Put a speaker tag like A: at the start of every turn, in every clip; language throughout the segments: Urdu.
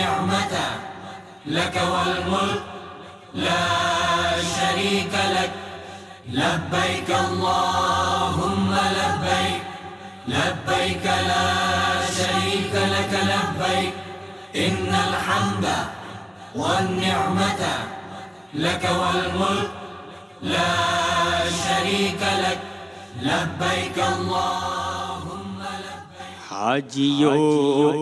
A: والنعمة لك والملك لا شريك لك لبيك اللهم لبيك لبيك لا شريك لك لبيك إن الحمد والنعمة لك والملك لا شريك لك لبيك اللهم لبيك
B: حاجیو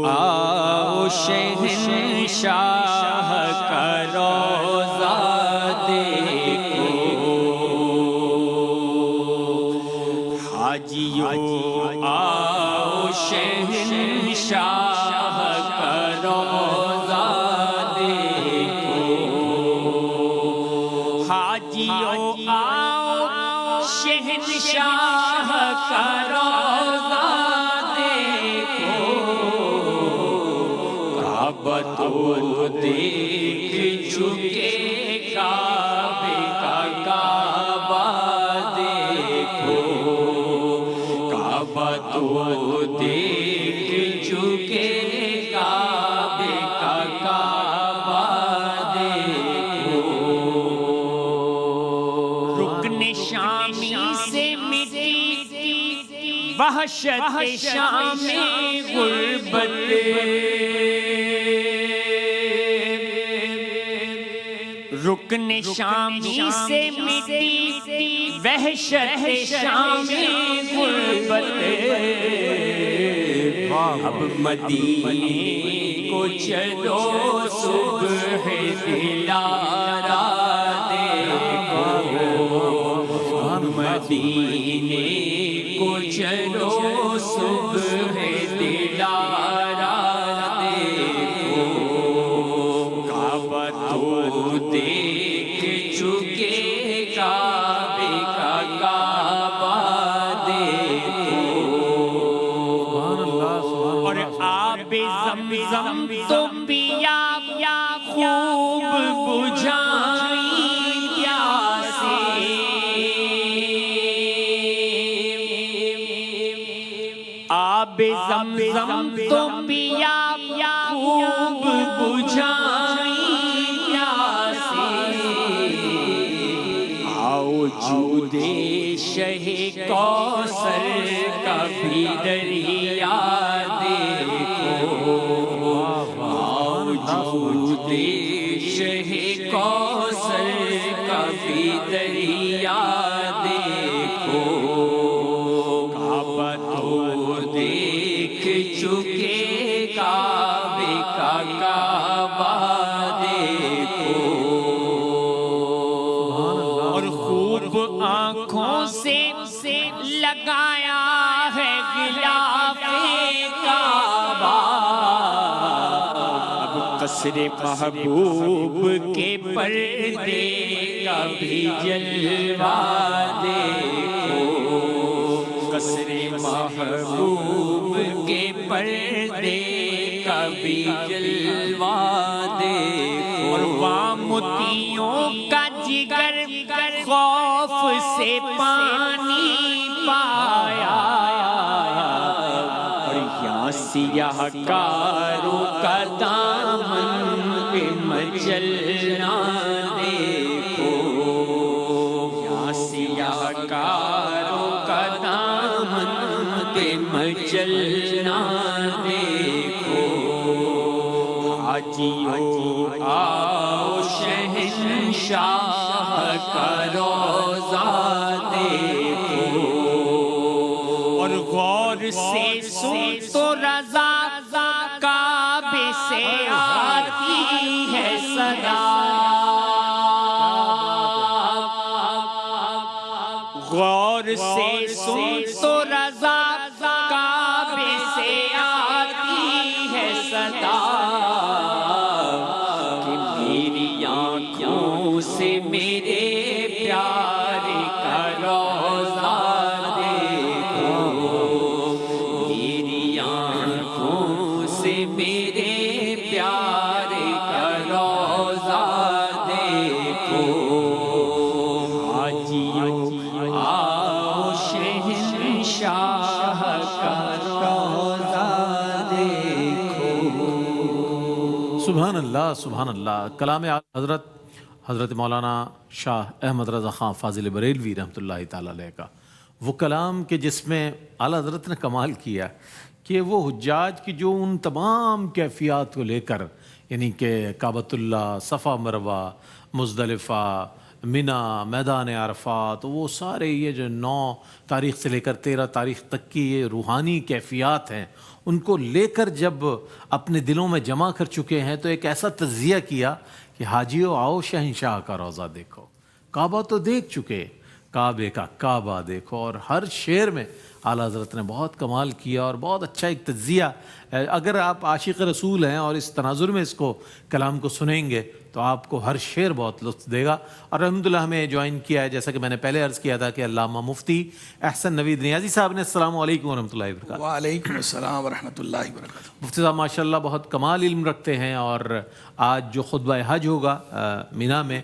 B: آؤ شہنشاہ کا روضہ دیکھو حاجیو آؤ شہنشاہ کا روضہ دیکھو حاجیو آؤ شہنشاہ کا روضہ دیکھو کعبہ تو دیکھ چکے کعبے کا کعبہ دیکھو کعبہ تو دیکھ چکے کعبے کا کعبہ دیکھو رکن شامی سے مٹی وحشت شام غربت رکن شامی سے مٹی وحشت شام غربت اب مدینے کو چلو صبح دلارا دیکھو مدینے کو چلو صبح دلارا دیکھو کعبہ تو دیکھ چکے کعبے کا کعبہ دیکھو اور آب زمزم تو پیا خوب بجھائی پیاسے آب زمزم تو پیا خوب بجھائی پیاسے آؤ جود شہ کوثر کا بھی دریا دیکھو آؤ جود شہ کوثر کا بھی دریا دیکھو کعبہ تو دیکھ چکے کعبے کا کعبہ دیکھو اور خوب آنکھوں سے لگایا ہے غلاف کعبہ اب قصر محبوب کے پردے کا بھی جلوہ دیکھو قصر محبوب کے پردے کا بھی جلوہ دیکھو اور وامتیوں کا جگر خوف سے پانی پایا اور یہاں سیاہ کاروں کا دامن پہ مچلنا دیکھو یہاں سیاہ کاروں کا دامن پہ مچلنا دیکھو حاجیو آؤ شہنشاہ کا روضہ دیکھو اور غور سے سن تو رضا کعبے سے آتی ہے صدا غور سے سن تو رضا کعبے سے آتی ہے صدا کہ میری آنکھوں سے میرے پیارے کا روضہ دیکھو میری آنکھوں سے میرے پیارے کا روضہ دیکھو حاجیو آؤ شہنشاہ کا روضہ دیکھو
C: سبحان اللہ سبحان اللہ. کلام حضرت مولانا شاہ احمد رضا خان فاضل بریلوی رحمۃ اللہ تعالیٰ علیہ کا وہ کلام کہ جس میں اعلیٰ حضرت نے کمال کیا کہ وہ حجاج کی جو ان تمام کیفیات کو لے کر، یعنی کہ کعبۃ اللہ، صفا مروہ، مزدلفہ، مینا، میدان عرفات، وہ سارے یہ جو 9 تاریخ سے لے کر 13 تاریخ تک کی یہ روحانی کیفیات ہیں، ان کو لے کر جب اپنے دلوں میں جمع کر چکے ہیں تو ایک ایسا تجزیہ کیا کہ حاجیو آؤ شہنشاہ کا روضہ دیکھو. کعبہ تو دیکھ چکے، کعبے کا کعبہ دیکھو. اور ہر شعر میں اعلیٰ حضرت نے بہت کمال کیا اور بہت اچھا ایک تجزیہ. اگر آپ عاشق رسول ہیں اور اس تناظر میں اس کو کلام کو سنیں گے تو آپ کو ہر شعر بہت لطف دے گا. اور الحمدللہ ہمیں جوائن کیا ہے، جیسا کہ میں نے پہلے عرض کیا تھا، کہ علامہ مفتی احسن نوید نیازی صاحب نے. السلام علیکم ورحمۃ اللہ وبرکاتہ.
D: وعلیکم السلام ورحمۃ اللہ وبرکاتہ.
C: مفتی صاحب ماشاءاللہ بہت کمال علم رکھتے ہیں، اور آج جو خطبہ حج ہوگا مینا میں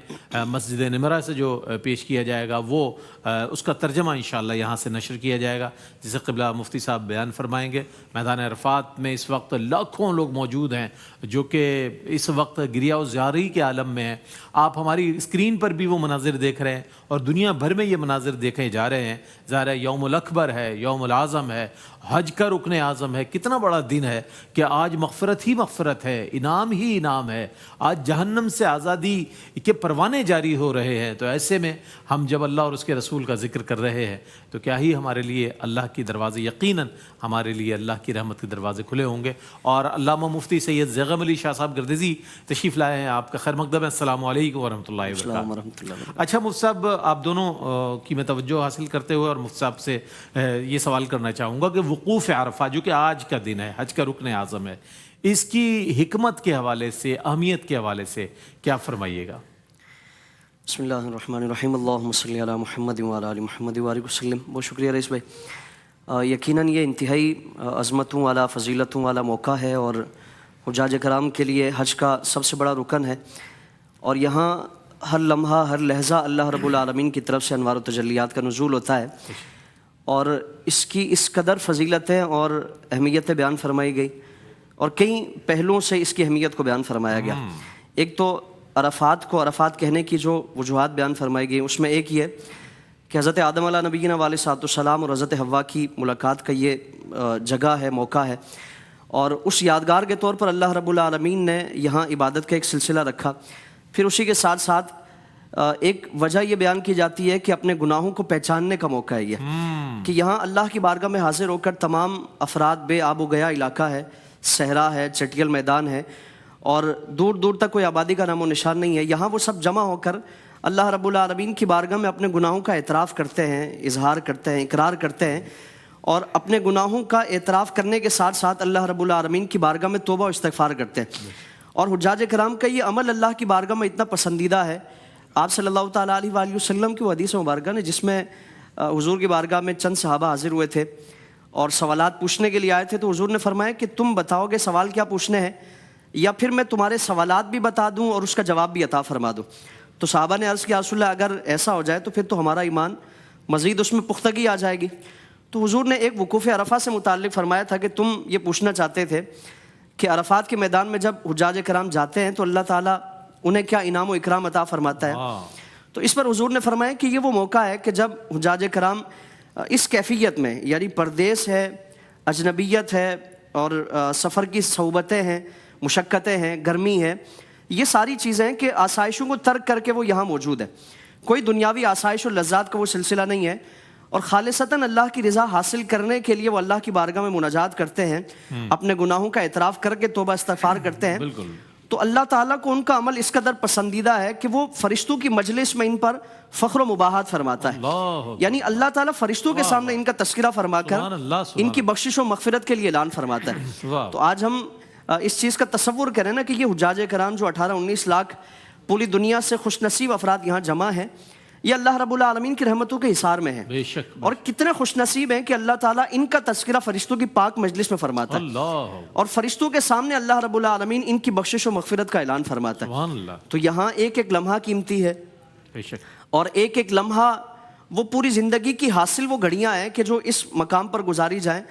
C: مسجد نمرہ سے جو پیش کیا جائے گا، وہ اس کا ترجمہ انشاءاللہ یہاں سے نشر کیا جائے گا، جسے قبلہ مفتی صاحب بیان فرمائیں گے. میدان عرفات میں اس وقت لاکھوں لوگ موجود ہیں جو کہ اس وقت گریہ و زاری کے عالم میں ہیں. آپ ہماری اسکرین پر بھی وہ مناظر دیکھ رہے ہیں اور دنیا بھر میں یہ مناظر دیکھے جا رہے ہیں. ظاہر ہے یوم الاکبر ہے، یوم العظم ہے، حج کا رکن اعظم ہے. کتنا بڑا دن ہے کہ آج مغفرت ہی مغفرت ہے، انعام ہی انعام ہے. آج جہنم سے آزادی کے پروانے جاری ہو رہے ہیں. تو ایسے میں ہم جب اللہ اور اس کے رسول کا ذکر کر رہے ہیں تو کیا ہی ہمارے لیے اللہ کی دروازے، یقیناً ہمارے لیے اللہ کی رحمت کے دروازے کھلے ہوں گے. اور علامہ مفتی سید زیغم علی شاہ صاحب گردیزی تشریف لائے ہیں. آپ کا خیر مقدم ہے. السلام علیکم ورحمۃ اللہ وبرکاتہ. اچھا مفتی صاحب، آپ دونوں کی میں توجہ حاصل کرتے ہوئے اور مفتی صاحب سے یہ سوال کرنا چاہوں گا کہ وقوف عرفہ جو کہ آج کا دن ہے، حج کا رکن اعظم ہے، اس کی حکمت کے حوالے سے، اہمیت کے حوالے سے کیا فرمائیے گا؟
E: بسم اللہ الرحمن الرحیم. اللہم صلی علی محمد وعلی آل محمد وبارک وسلم. بہت شکریہ رئیس بھائی. یقیناً یہ انتہائی عظمتوں والا، فضیلتوں والا موقع ہے اور حجاج کرام کے لیے حج کا سب سے بڑا رکن ہے. اور یہاں ہر لمحہ، ہر لحظہ اللہ رب العالمین کی طرف سے انوار و تجلیات کا نزول ہوتا ہے. اور اس کی اس قدر فضیلتیں اور اہمیتیں بیان فرمائی گئی اور کئی پہلوؤں سے اس کی اہمیت کو بیان فرمایا گیا. ایک تو عرفات کو عرفات کہنے کی جو وجوہات بیان فرمائی گئی، اس میں ایک یہ کہ حضرت آدم علیہ نبینا علیہ الصلوۃ والسلام اور حضرت حوا کی ملاقات کا یہ جگہ ہے، موقع ہے. اور اس یادگار کے طور پر اللہ رب العالمین نے یہاں عبادت کا ایک سلسلہ رکھا. پھر اسی کے ساتھ ساتھ ایک وجہ یہ بیان کی جاتی ہے کہ اپنے گناہوں کو پہچاننے کا موقع ہے یہ، کہ یہاں اللہ کی بارگاہ میں حاضر ہو کر تمام افراد، بے آب و گیا علاقہ ہے، صحرا ہے، چٹیل میدان ہے اور دور دور تک کوئی آبادی کا نام و نشان نہیں ہے. یہاں وہ سب جمع ہو کر اللہ رب العالمین کی بارگاہ میں اپنے گناہوں کا اعتراف کرتے ہیں، اظہار کرتے ہیں، اقرار کرتے ہیں. اور اپنے گناہوں کا اعتراف کرنے کے ساتھ ساتھ اللہ رب العالمین کی بارگاہ میں توبہ و استغفار کرتے ہیں. اور حجاج کرام کا یہ عمل اللہ کی بارگاہ میں اتنا پسندیدہ ہے. آپ صلی اللہ تعالیٰ علیہ وآلہ وسلم کی وہ حدیث مبارکہ نے جس میں حضور کی بارگاہ میں چند صحابہ حاضر ہوئے تھے اور سوالات پوچھنے کے لیے آئے تھے. تو حضور نے فرمایا کہ تم بتاؤ گے سوال کیا پوچھنے ہیں یا پھر میں تمہارے سوالات بھی بتا دوں اور اس کا جواب بھی عطا فرما دوں. تو صحابہ نے عرض کیا رسول اللہ اگر ایسا ہو جائے تو پھر تو ہمارا ایمان مزید اس میں پختگی آ جائے گی. تو حضور نے ایک وقوف عرفہ سے متعلق فرمایا تھا کہ تم یہ پوچھنا چاہتے تھے کہ عرفات کے میدان میں جب حجاج کرام جاتے ہیں تو اللہ تعالیٰ انہیں کیا انعام و اکرام عطا فرماتا ہے. تو اس پر حضور نے فرمایا کہ یہ وہ موقع ہے کہ جب حجاج کرام اس کیفیت میں، یعنی پردیس ہے، اجنبیت ہے اور سفر کی صعوبتیں ہیں، مشقتیں ہیں، گرمی ہے، یہ ساری چیزیں ہیں کہ آسائشوں کو ترک کر کے وہ یہاں موجود ہے. کوئی دنیاوی آسائش اور لذات کا وہ سلسلہ نہیں ہے اور خالصتاً اللہ کی رضا حاصل کرنے کے لیے وہ اللہ کی بارگاہ میں مناجات کرتے ہیں، اپنے گناہوں کا اعتراف کر کے توبہ استغفار کرتے ہیں. تو اللہ تعالیٰ کو ان کا عمل اس قدر پسندیدہ ہے کہ وہ فرشتوں کی مجلس میں ان پر فخر و مباحات فرماتا ہے. یعنی اللہ تعالیٰ فرشتوں کے سامنے ان کا تذکرہ فرما کر ان کی بخشش و مغفرت کے لیے اعلان فرماتا ہے. تو آج ہم اس چیز کا تصور کریں نا کہ یہ حجاج کرام جو 18-19 لاکھ پوری دنیا سے خوش نصیب افراد یہاں جمع ہیں، یہ اللہ رب العالمین کی رحمتوں کے حصار میں ہیں. اور کتنے خوش نصیب ہیں کہ اللہ تعالیٰ ان کا تذکرہ فرشتوں کی پاک مجلس میں فرماتا ہے اور فرشتوں کے سامنے اللہ رب العالمین ان کی بخشش و مغفرت کا اعلان فرماتا ہے. تو یہاں ایک ایک لمحہ قیمتی ہے اور ایک ایک لمحہ وہ پوری زندگی کی حاصل وہ گھڑیاں ہیں کہ جو اس مقام پر گزاری جائیں.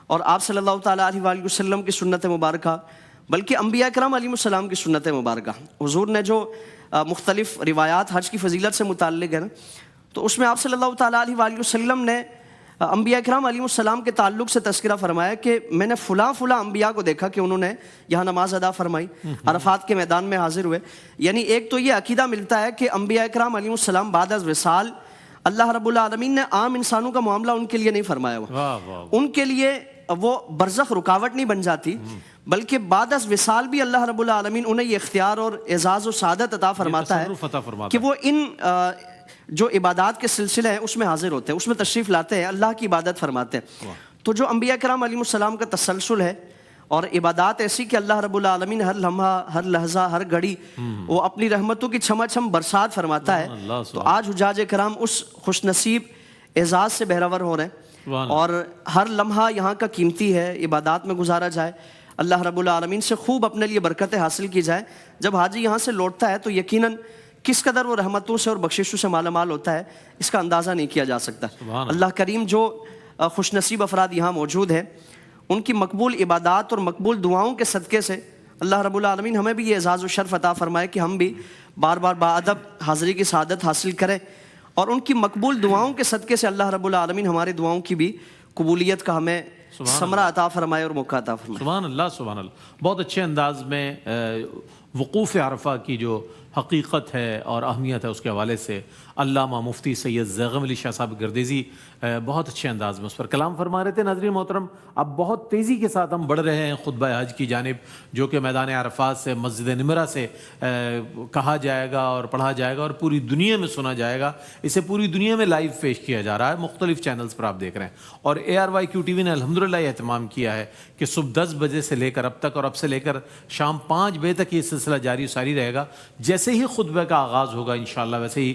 E: اور آپ صلی اللہ تعالیٰ علیہ وآلہ وسلم کی سنت مبارکہ، بلکہ انبیاء کرام علیہ السلام کی سنت مبارکہ. حضور نے جو مختلف روایات حج کی فضیلت سے متعلق ہے نا، تو اس میں آپ صلی اللہ تعالیٰ علیہ وآلہ وسلم نے انبیاء کرام علیہ السلام کے تعلق سے تذکرہ فرمایا کہ میں نے فلاں انبیاء کو دیکھا کہ انہوں نے یہاں نماز ادا فرمائی، عرفات کے میدان میں حاضر ہوئے. یعنی ایک تو یہ عقیدہ ملتا ہے کہ انبیاء کرام علیہ السلام بعد از وصال اللہ رب العالمین نے عام انسانوں کا معاملہ ان کے لیے نہیں فرمایا ہوا. ان کے لیے وہ برزخ رکاوٹ نہیں بن جاتی، بلکہ بعد از وصال بھی اللہ رب العالمین انہیں یہ اختیار اور اعزاز و سعادت عطا فرماتا ہے کہ وہ ان جو عبادات کے سلسلے ہیں اس میں حاضر ہوتے ہیں، اس میں تشریف لاتے ہیں، اللہ کی عبادت فرماتے ہیں. تو جو انبیاء کرام علیہ السلام کا تسلسل ہے اور عبادات ایسی کہ اللہ رب العالمین ہر لمحہ، ہر لحظہ، ہر گھڑی وہ اپنی رحمتوں کی چھما چھم برسات فرماتا ہے. تو آج حجاج کرام اس خوش نصیب اعزاز سے بہرور ہو رہے ہیں اور ہر لمحہ یہاں کا قیمتی ہے، عبادات میں گزارا جائے، اللہ رب العالمین سے خوب اپنے لیے برکتیں حاصل کی جائے. جب حاجی یہاں سے لوٹتا ہے تو یقیناً کس قدر وہ رحمتوں سے اور بخششوں سے مالا مال ہوتا ہے اس کا اندازہ نہیں کیا جا سکتا. اللہ کریم جو خوش نصیب افراد یہاں موجود ہیں ان کی مقبول عبادات اور مقبول دعاؤں کے صدقے سے اللہ رب العالمین ہمیں بھی یہ اعزاز و شرف عطا فرمائے کہ ہم بھی بار بار باادب حاضری کی سعادت حاصل کریں اور ان کی مقبول دعاؤں کے صدقے سے اللہ رب العالمین ہماری دعاؤں کی بھی قبولیت کا ہمیں ثمرہ عطا فرمائے اور موقع عطا فرمائے.
C: سبحان اللہ سبحان اللہ. بہت اچھے انداز میں وقوف عرفہ کی جو حقیقت ہے اور اہمیت ہے اس کے حوالے سے علامہ مفتی سید زیغم علی شاہ صاحب گردیزی بہت اچھے انداز میں اس پر کلام فرما رہے تھے. ناظرین محترم، اب بہت تیزی کے ساتھ ہم بڑھ رہے ہیں خطبہ حج کی جانب، جو کہ میدان عرفات سے مسجد نمرہ سے کہا جائے گا اور پڑھا جائے گا اور پوری دنیا میں سنا جائے گا. اسے پوری دنیا میں لائیو پیش کیا جا رہا ہے، مختلف چینلز پر آپ دیکھ رہے ہیں. اور ARYQ TV نے الحمدللہ یہ اہتمام کیا ہے کہ صبح 10 بجے سے لے کر اب تک اور اب سے لے کر شام 5 بجے تک یہ سلسلہ جاری و ساری رہے گا. جیسے ہی خطبہ کا آغاز ہوگا انشاءاللہ ویسے ہی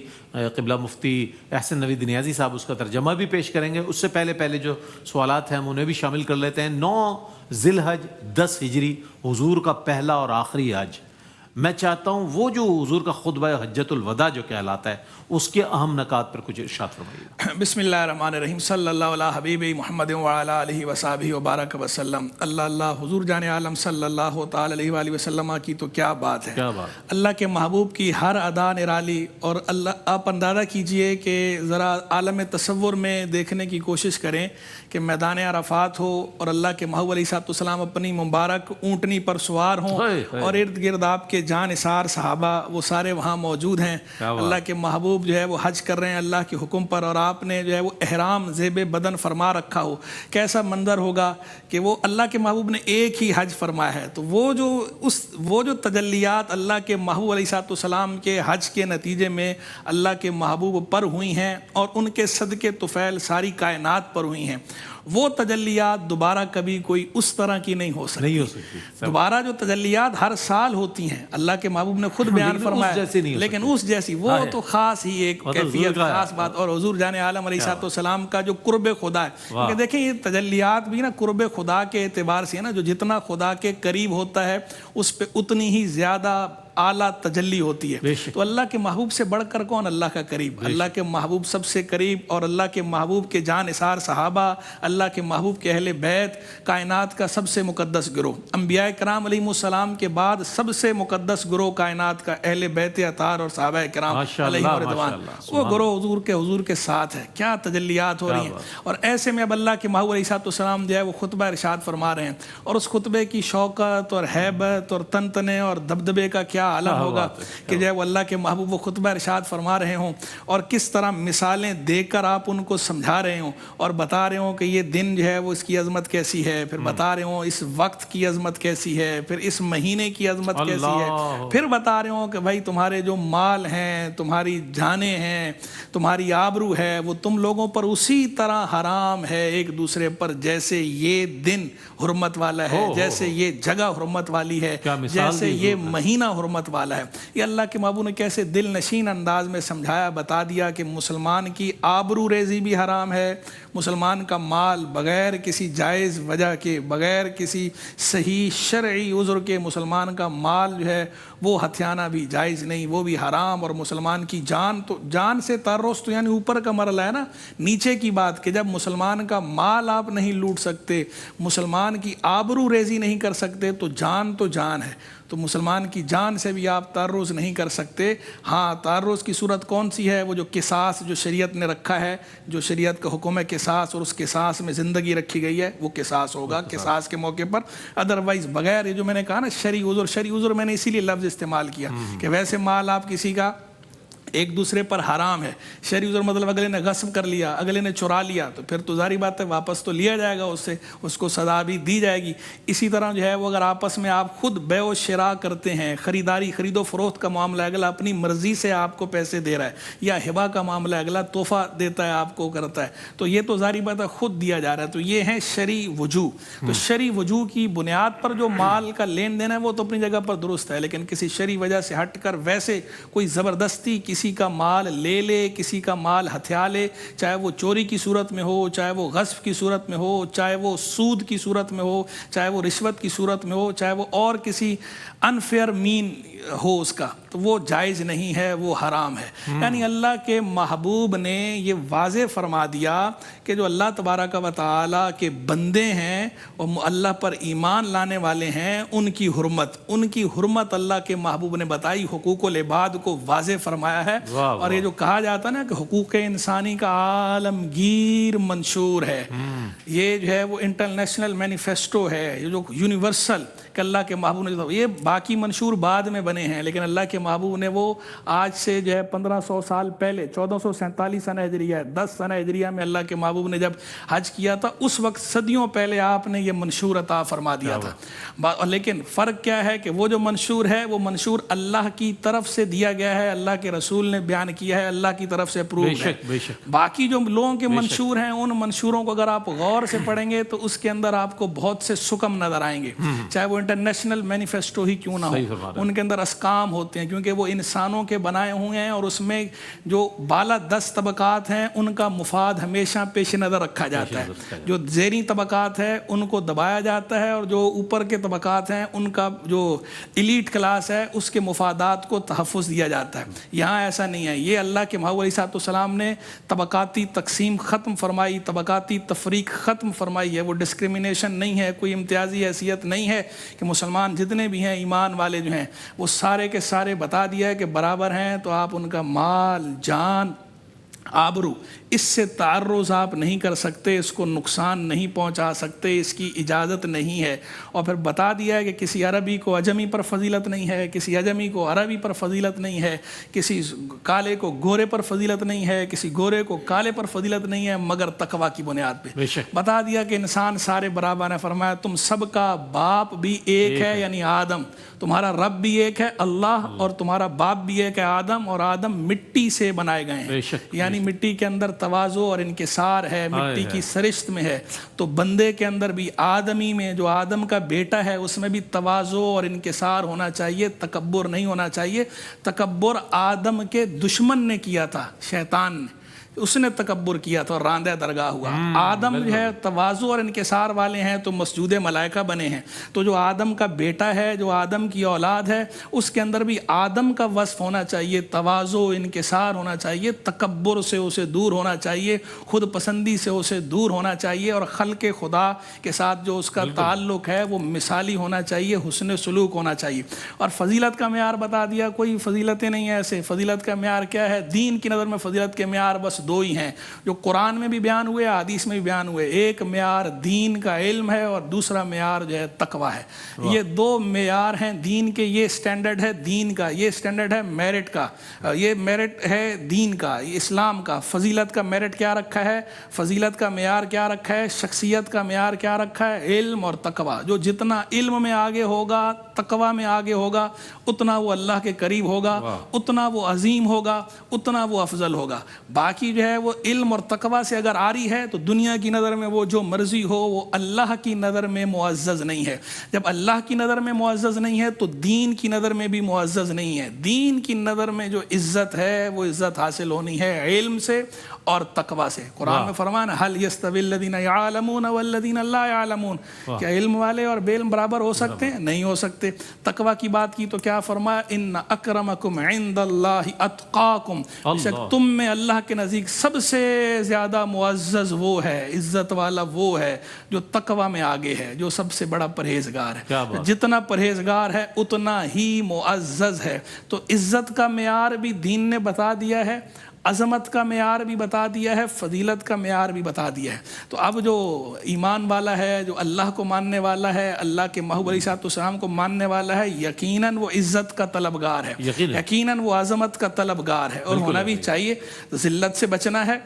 C: قبلہ مفتی احسن نوید نیازی صاحب اس کا ترجمہ بھی پیش کریں گے. اس سے پہلے جو سوالات ہیں ہم انہیں بھی شامل کر لیتے ہیں. 9 ذی الحج 10 ہجری حضور کا پہلا اور آخری حج. میں چاہتا ہوں وہ جو حضور کا خطبہ حجۃ الوداع جو کہلاتا ہے اس کے اہم نکات پر کچھ ارشاد فرمائیے.
D: بسم اللہ الرحمن الرحیم. صلی اللہ علیہ حبیب محمد وعلی آلہ وصحبہ وبارک وسلم. اللہ حضور جان عالم صلی اللہ تعالی علیہ وآلہ وسلم کی تو کیا بات ہے. اللہ کے محبوب کی ہر ادا نرالی. اور اللہ آپ اندازہ کیجئے کہ ذرا عالم تصور میں دیکھنے کی کوشش کریں کہ میدان عرفات ہو اور اللہ کے محبوب علیہ السلام اپنی مبارک اونٹنی پر سوار ہوں اور ارد گرد آپ کے جان نثار صحابہ وہ سارے وہاں موجود ہیں. اللہ کے محبوب جو ہے وہ حج کر رہے ہیں اللہ کے حکم پر اور آپ نے جو ہے وہ احرام زیب بدن فرما رکھا ہو. کیسا منظر ہوگا کہ وہ اللہ کے محبوب نے ایک ہی حج فرمایا ہے. تو وہ جو تجلیات اللہ کے محبوب علیہ السلام کے حج کے نتیجے میں اللہ کے محبوب پر ہوئی ہیں اور ان کے صدقے طفیل ساری کائنات پر ہوئی ہیں، وہ تجلیات دوبارہ کبھی کوئی اس طرح کی نہیں ہو سکتی. دوبارہ جو تجلیات ہر سال ہوتی ہیں اللہ کے محبوب نے خود بیان فرمایا، لیکن اس جیسی وہ تو خاص ہی ایک کیفیت خاص بات. اور حضور جان عالم علیہ السلام کا جو قرب خدا ہے، کیونکہ دیکھیں یہ تجلیات بھی نا قرب خدا کے اعتبار سے ہے نا، جو جتنا خدا کے قریب ہوتا ہے اس پہ اتنی ہی زیادہ اعلیٰ تجلی ہوتی ہے. تو اللہ کے محبوب سے بڑھ کر کون اللہ کا قریب. اللہ کے محبوب سب سے قریب اور اللہ کے محبوب کے جان نثار صحابہ، اللہ کے محبوب کے اہل بیت، کائنات کا سب سے مقدس گروہ. انبیاء کرام علیہ السلام کے بعد سب سے مقدس گروہ کائنات کا اہل بیت اطہار اور صحابہ کرام علیہ رضوان. وہ گروہ حضور کے ساتھ ہے. کیا تجلیات ہو رہی ہیں. اور ایسے میں اب اللہ کے محبوب علیہ السلام جو ہے وہ خطبہ ارشاد فرما رہے ہیں اور اس خطبے کی شوکت اور ہیبت اور تنتنے اور دبدبے کا کیا عالم ہوگا کہ جو ہے وہ اللہ کے محبوب وہ خطبہ ارشاد فرما رہے ہوں اور کس طرح مثالیں دے کر آپ ان کو سمجھا رہے ہوں اور بتا رہے ہوں کہ یہ دن جو ہے وہ اس کی عظمت کیسی ہے، پھر بتا رہے ہوں اس وقت کی عظمت کیسی ہے، پھر اس مہینے کی عظمت کیسی ہے، پھر بتا رہے ہوں کہ بھائی تمہارے جو مال ہیں، تمہاری جانیں ہیں، تمہاری آبرو ہے، وہ تم لوگوں پر اسی طرح حرام ہے ایک دوسرے پر جیسے یہ دن حرمت والا ہے، جیسے یہ جگہ حرمت والی ہے، جیسے یہ مہینہ حرمت حرمت والا ہے۔ یہ اللہ کے محبوب نے کیسے دل نشین انداز میں سمجھایا، بتا دیا کہ مسلمان کی آبرو ریزی بھی حرام ہے، مسلمان کا مال بغیر کسی جائز وجہ کے، بغیر کسی صحیح شرعی عذر کے مسلمان کا مال جو ہے وہ ہتھیانا بھی جائز نہیں، وہ بھی حرام۔ اور مسلمان کی جان، تو جان سے تعرض تو یعنی اوپر کا مرحلہ ہے نا، نیچے کی بات کہ جب مسلمان کا مال آپ نہیں لوٹ سکتے، مسلمان کی آبرو ریزی نہیں کر سکتے، تو جان ہے، تو مسلمان کی جان سے بھی آپ تعرض نہیں کر سکتے۔ ہاں، تعرض کی صورت کون سی ہے؟ وہ جو قصاص جو شریعت نے رکھا ہے، جو شریعت کا حکم ہے قصاص، اور اس قصاص میں زندگی رکھی گئی ہے، وہ قصاص ہوگا قصاص کے موقع پر۔ ادروائز بغیر، یہ جو میں نے کہا نا شرعی عذر میں نے اسی لیے لفظ استعمال کیا کہ ویسے مال آپ کسی کا ایک دوسرے پر حرام ہے، شرعی عذر مطلب اگلے نے غصب کر لیا، اگلے نے چرا لیا، تو پھر تو ظاہری بات ہے واپس تو لیا جائے گا اس سے، اس کو سزا بھی دی جائے گی۔ اسی طرح جو ہے وہ اگر آپس میں آپ خود بیع و شراء کرتے ہیں، خریداری خرید و فروخت کا معاملہ ہے، اگلا اپنی مرضی سے آپ کو پیسے دے رہا ہے، یا ہبہ کا معاملہ ہے، اگلا تحفہ دیتا ہے آپ کو کرتا ہے، تو یہ تو ظاہری بات ہے خود دیا جا رہا ہے، تو یہ ہے شرعی وجوہ۔ تو شرعی وجوہ کی بنیاد پر جو مال کا لین دین ہے وہ تو اپنی جگہ پر درست ہے، لیکن کسی شرعی وجہ سے ہٹ کر ویسے کوئی زبردستی کسی کا مال لے لے، کسی کا مال ہتھیا لے، چاہے وہ چوری کی صورت میں ہو، چاہے وہ غصب کی صورت میں ہو، چاہے وہ سود کی صورت میں ہو، چاہے وہ رشوت کی صورت میں ہو، چاہے وہ اور کسی انفیئر مین ہو اس کا، تو وہ جائز نہیں ہے، وہ حرام ہے۔ یعنی اللہ کے محبوب نے یہ واضح فرما دیا کہ جو اللہ تبارک و تعالیٰ کے بندے ہیں اور اللہ پر ایمان لانے والے ہیں، ان کی حرمت اللہ کے محبوب نے بتائی، حقوق العباد کو واضح فرمایا ہے۔ اور یہ جو کہا جاتا ہے نا کہ حقوق انسانی کا عالمگیر منشور ہے، یہ جو ہے وہ انٹرنیشنل مینیفیسٹو ہے، یہ جو یونیورسل کہ اللہ کے محبوب نے، یہ باقی منشور بعد میں بنے ہیں، لیکن اللہ کے محبوب نے وہ آج سے جو ہے 1500 سال پہلے 1447 سنہ ہجریہ 10 سنہ ہجریہ میں اللہ کے محبوب نے جب حج کیا تھا، اس وقت صدیوں پہلے آپ نے یہ منشور عطا فرما دیا تھا۔ لیکن فرق کیا ہے کہ وہ جو منشور ہے وہ منشور اللہ کی طرف سے دیا گیا ہے، اللہ کے رسول نے بیان کیا ہے، اللہ کی طرف سے اپرووڈ ہے۔ باقی جو لوگوں کے منشور ہیں، ان منشوروں کو اگر آپ غور سے پڑھیں گے تو اس کے اندر آپ کو بہت سے سکم نظر آئیں گے، چاہے وہ انٹرنیشنل مینیفیسٹو ہی کیوں نہ ہو، ان کے اندر اسکام ہوتے ہیں، کیونکہ وہ انسانوں کے بنائے ہوئے ہیں، اور اس میں جو بالا 10 طبقات ہیں ان کا مفاد ہمیشہ پیش نظر رکھا جاتا ہے، جو زیریں طبقات ہے ان کو دبایا جاتا ہے، اور جو اوپر کے طبقات ہیں ان کا جو ایلیٹ کلاس ہے اس کے مفادات کو تحفظ دیا جاتا ہے۔ یہاں ایسا نہیں ہے، یہ اللہ کے محبوب علیہ السلام نے طبقاتی تقسیم ختم فرمائی، طبقاتی تفریق ختم فرمائی ہے، وہ ڈسکریمنیشن نہیں ہے، کوئی امتیازی حیثیت نہیں ہے کہ مسلمان جتنے بھی ہیں ایمان والے جو ہیں وہ سارے کے سارے بتا دیا ہے کہ برابر ہیں، تو آپ ان کا مال، جان، آبرو، اس سے تعرض آپ نہیں کر سکتے، اس کو نقصان نہیں پہنچا سکتے، اس کی اجازت نہیں ہے۔ اور پھر بتا دیا ہے کہ کسی عربی کو عجمی پر فضیلت نہیں ہے، کسی عجمی کو عربی پر فضیلت نہیں ہے، کسی کالے کو گورے پر فضیلت نہیں ہے، کسی گورے کو کالے پر فضیلت نہیں ہے، مگر تقوی کی بنیاد پہ بتا دیا کہ انسان سارے برابر ہیں۔ فرمایا تم سب کا باپ بھی ایک ہے، یعنی آدم، تمہارا رب بھی ایک ہے اللہ، اور تمہارا باپ بھی ایک ہے آدم، اور آدم مٹی سے بنائے گئے ہیں، یعنی مٹی کے اندر تواضع اور انکسار ہے، مٹی کی سرشت میں ہے، تو بندے کے اندر بھی آدمی میں جو آدم کا بیٹا ہے اس میں بھی تواضع اور انکسار ہونا چاہیے، تکبر نہیں ہونا چاہیے۔ تکبر آدم کے دشمن نے کیا تھا، شیطان نے، اس نے تکبر کیا تھا اور راندہ درگاہ ہوا۔ آدم جو ہے تواضع اور انکسار والے ہیں تو مسجود ملائکہ بنے ہیں، تو جو آدم کا بیٹا ہے، جو آدم کی اولاد ہے، اس کے اندر بھی آدم کا وصف ہونا چاہیے، تواضع انکسار ہونا چاہیے، تکبر سے اسے دور ہونا چاہیے، خود پسندی سے اسے دور ہونا چاہیے، اور خلق خدا کے ساتھ جو اس کا تعلق ہے وہ مثالی ہونا چاہیے، حسن سلوک ہونا چاہیے۔ اور فضیلت کا معیار بتا دیا، کوئی فضیلتیں نہیں ہیں ایسے۔ فضیلت کا معیار کیا ہے؟ دین کی نظر میں فضیلت کے معیار بس دو ہی ہیں، جو قرآن میں بھی بیان ہوئے، حدیث میں بھی بیان ہوئے۔ ایک معیار دین کا علم ہے، اور دوسرا معیار جو ہے تقوی ہے۔ یہ دو معیار ہیں دین کے، یہ سٹینڈرڈ ہے دین کا، یہ سٹینڈرڈ ہے میرٹ کا، یہ میرٹ ہے دین کا، یہ اسلام کا۔ فضیلت کا میرٹ کیا رکھا ہے؟ فضیلت کا معیار کیا رکھا ہے؟ شخصیت کا معیار کیا رکھا ہے؟ علم اور تقوی۔ جو جتنا علم میں آگے ہوگا، تقوی میں آگے ہوگا، اتنا وہ اللہ کے قریب ہوگا، اتنا وہ عظیم ہوگا، اتنا وہ افضل ہوگا۔ باقی جو ہے وہ علم اور تقوی سے اگر آری ہے تو دنیا کی نظر میں وہ جو مرضی ہو وہ اللہ کی نظر میں معزز نہیں ہے. جب اللہ کی نظر میں معزز نہیں ہے تو دین کی نظر میں بھی معزز نہیں ہے. دین کی نظر میں جو عزت ہے وہ عزت حاصل ہونی ہے علم سے اور تقوی سے. قرآن میں فرمانا حل یستوی الذین یعلمون والذین لا یعلمون، کیا علم والے اور بے علم برابر ہو سکتے ہیں؟ نہیں ہو سکتے. تقوی کی بات کی تو کیا فرمایا ان اکرمکم عند اللہ اتقاکم، تم میں اللہ کے نزدیک سب سے زیادہ معزز وہ ہے، عزت والا وہ ہے جو تقوی میں آگے ہے، جو سب سے بڑا پرہیزگار ہے. جتنا پرہیزگار ہے اتنا ہی معزز ہے. تو عزت کا معیار بھی دین نے بتا دیا ہے، عظمت کا معیار بھی بتا دیا ہے، فضیلت کا معیار بھی بتا دیا ہے. تو اب جو ایمان والا ہے، جو اللہ کو ماننے والا ہے، اللہ کے محبوب علیہ السلام کو ماننے والا ہے، یقیناً وہ عزت کا طلبگار ہے، یقیناً وہ عظمت کا طلبگار ہے، اور ہونا بھی چاہیے. ذلت سے بچنا ہے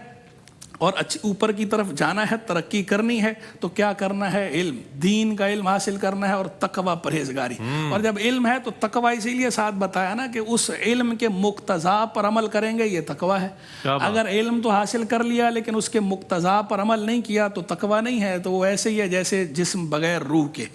D: اور اوپر کی طرف جانا ہے، ترقی کرنی ہے تو کیا کرنا ہے؟ علم، دین کا علم حاصل کرنا ہے اور تقوی پرہیزگاری. اور جب علم ہے تو تقوی اسی لیے ساتھ بتایا نا کہ اس علم کے مقتضا پر عمل کریں گے، یہ تقوی ہے. اگر علم تو حاصل کر لیا لیکن اس کے مقتضا پر عمل نہیں کیا تو تقوی نہیں ہے. تو وہ ایسے ہی ہے جیسے جسم بغیر روح کے،